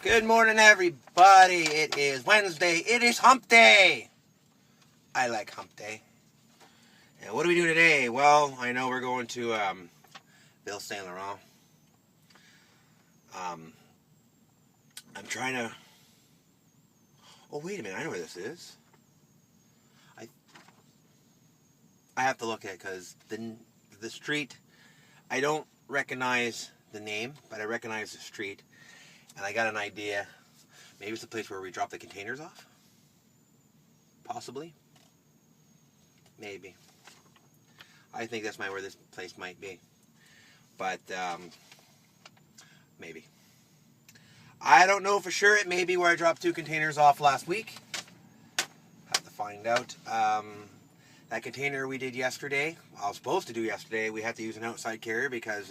Good morning, everybody. It is Wednesday. It is hump day. I like hump day. And what do we do today? Well, I know we're going to Ville Saint Laurent. I'm trying to... Oh, wait a minute. I know where this is. I have to look at it because the street, I don't recognize the name, but I recognize the street. And I got an idea. Maybe it's the place where we drop the containers off? Possibly? Maybe. I think that's where this place might be. But, maybe. I don't know for sure. It may be where I dropped 2 containers off last week. Have to find out. That container we did yesterday, I was supposed to do yesterday, we had to use an outside carrier because...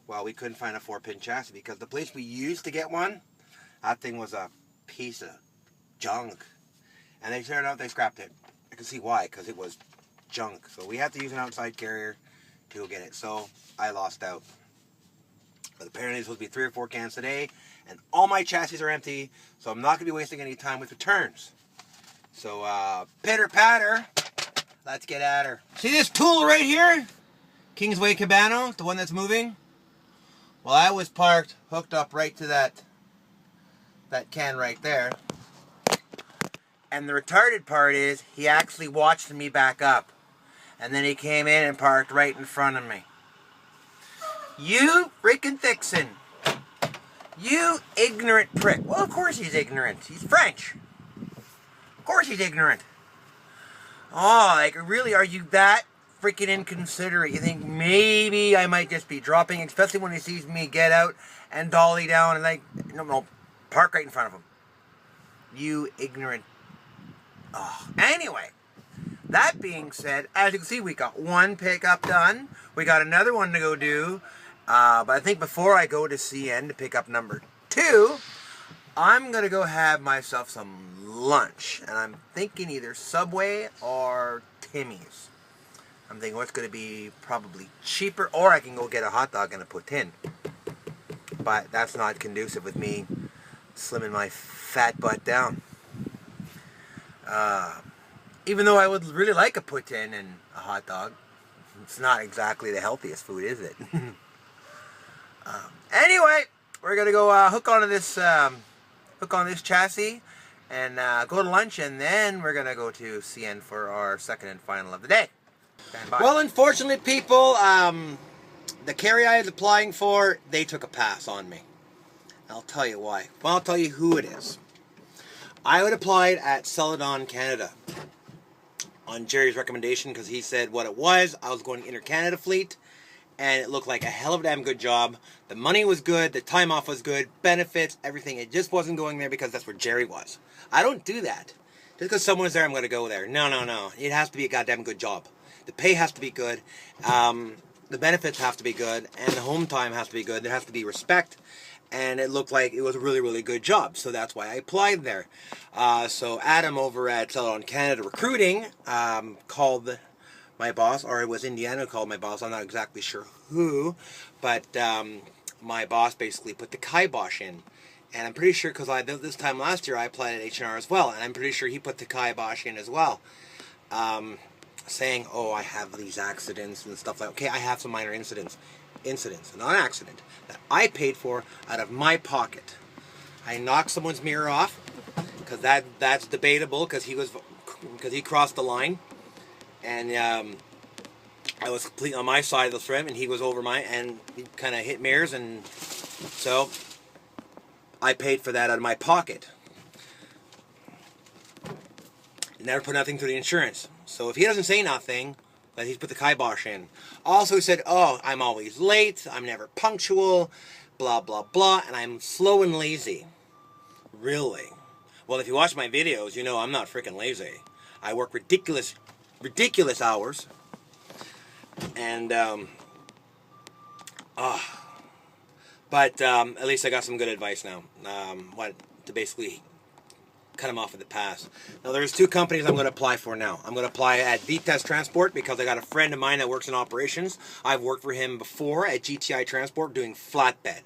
well, we couldn't find a 4-pin chassis because the place we used to get one, that thing was a piece of junk. And they turned out they scrapped it. I can see why, because it was junk. So we had to use an outside carrier to go get it. So I lost out. But apparently it's supposed to be 3 or 4 cans today. And all my chassis are empty. So I'm not going to be wasting any time with returns. So, pitter patter. Let's get at her. See this tool right here? Kingsway Cabano, the one that's moving? Well, I was parked, hooked up right to that can right there. And the retarded part is, he actually watched me back up. And then he came in and parked right in front of me. You freaking fixin'. You ignorant prick. Well, of course he's ignorant. He's French. Of course he's ignorant. Oh, like, really, are you that freaking inconsiderate? You think maybe I might just be dropping, especially when he sees me get out and dolly down and like, no, park right in front of him. You ignorant. Oh. Anyway, that being said, as you can see, we got 1 pickup done. We got another one to go do. But I think before I go to CN to pick up number 2, I'm going to go have myself some lunch. And I'm thinking either Subway or Timmy's. I'm thinking what's going to be probably cheaper, or I can go get a hot dog and a poutine. But that's not conducive with me slimming my fat butt down. Even though I would really like a poutine and a hot dog, it's not exactly the healthiest food, is it? Anyway, we're going to go hook on this chassis and go to lunch, and then we're going to go to CN for our second and final of the day. Well, unfortunately, people, the carrier I was applying for, they took a pass on me. I'll tell you why. Well, I'll tell you who it is. I would apply it at Celadon, Canada, on Jerry's recommendation, because he said what it was. I was going Inter-Canada fleet, and it looked like a hell of a damn good job. The money was good, the time off was good, benefits, everything. It just wasn't going there because that's where Jerry was. I don't do that. Just because someone's there, I'm going to go there. No. It has to be a goddamn good job. The pay has to be good, the benefits have to be good, and the home time has to be good. There has to be respect, and it looked like it was a really, really good job, so that's why I applied there. So Adam over at Celadon Canada Recruiting called my boss, or it was Indiana who called my boss, I'm not exactly sure who, but my boss basically put the kybosh in. And I'm pretty sure, because this time last year I applied at H&R as well, and I'm pretty sure he put the kybosh in as well. Saying, oh, I have these accidents and stuff like that. Okay, I have some minor incidents, not an accident, that I paid for out of my pocket. I knocked someone's mirror off, because that's debatable, because he crossed the line, and I was completely on my side of the rim, and he was over mine, and he kind of hit mirrors, and so I paid for that out of my pocket. Never put nothing through the insurance. So if he doesn't say nothing, that he's put the kybosh in. Also, he said, oh, I'm always late, I'm never punctual, blah, blah, blah, and I'm slow and lazy. Really? Well, if you watch my videos, you know I'm not freaking lazy. I work ridiculous hours. And, but at least I got some good advice now. What to basically cut him off at the pass. Now there's 2 companies I'm going to apply for now. I'm going to apply at Vitesse Transport because I got a friend of mine that works in operations. I've worked for him before at GTI Transport doing flatbed.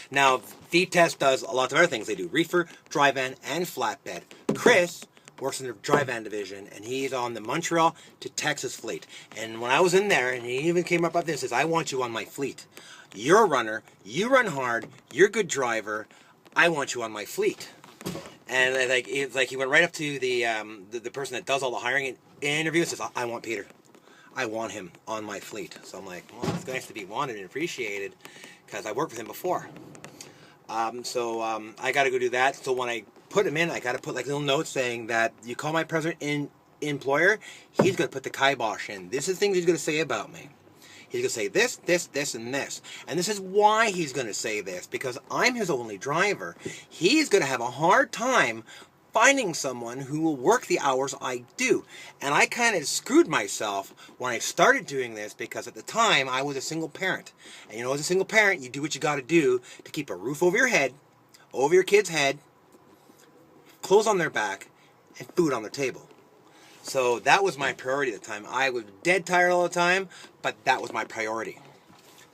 Now Vitesse does a lot of other things. They do reefer, dry van, and flatbed. Chris works in the dry van division, and he's on the Montreal to Texas fleet. And when I was in there, and he even came up with this, says, I want you on my fleet. You're a runner, you run hard, you're a good driver, I want you on my fleet. And it's like he went right up to the person that does all the hiring interviews and says, I want Peter. I want him on my fleet. So I'm like, well, it's nice to be wanted and appreciated because I worked with him before. I got to go do that. So when I put him in, I got to put like little notes saying that you call my present employer, he's going to put the kybosh in. This is things he's going to say about me. He's going to say this, this, this, and this. And this is why he's going to say this, because I'm his only driver. He's going to have a hard time finding someone who will work the hours I do. And I kind of screwed myself when I started doing this because at the time I was a single parent. And you know, as a single parent, you do what you got to do to keep a roof over your head, over your kid's head, clothes on their back, and food on their table. So that was my priority at the time. I was dead tired all the time, but that was my priority.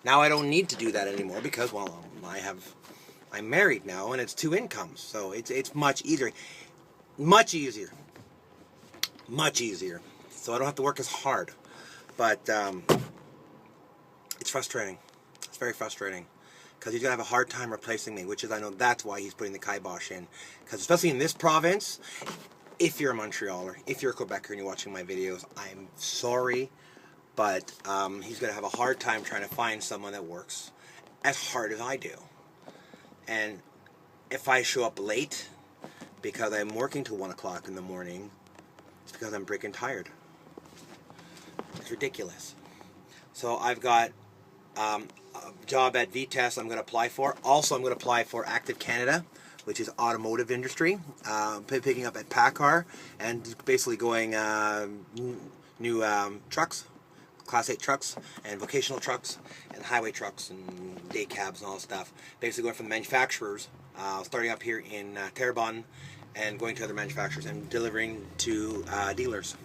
Now I don't need to do that anymore because, well, I'm married now and it's 2 incomes. So it's much easier. Much easier. Much easier. So I don't have to work as hard. But it's frustrating. It's very frustrating. Because he's going to have a hard time replacing me, which is, I know that's why he's putting the kybosh in. Because especially in this province, if you're a Montrealer, if you're a Quebecer and you're watching my videos, I'm sorry, but he's going to have a hard time trying to find someone that works as hard as I do. And if I show up late because I'm working till 1 o'clock in the morning, it's because I'm freaking tired. It's ridiculous. So I've got a job at Vitesse I'm going to apply for. Also, I'm going to apply for Active Canada, which is automotive industry, picking up at PACCAR and basically going new trucks, Class 8 trucks and vocational trucks and highway trucks and day cabs and all that stuff. Basically going from the manufacturers, starting up here in Terrebonne and going to other manufacturers and delivering to dealers.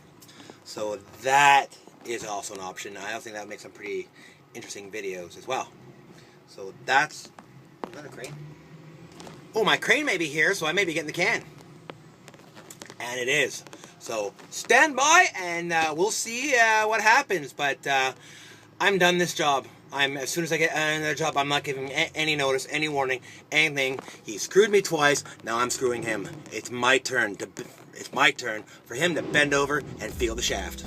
So that is also an option. I think that would make some pretty interesting videos as well. So that's... Is that a crane? Oh, my crane may be here, so I may be getting the can. And it is. So stand by and we'll see what happens. But I'm done this job. As soon as I get another job, I'm not giving any notice, any warning, anything. He screwed me twice. Now I'm screwing him. It's my turn for him to bend over and feel the shaft.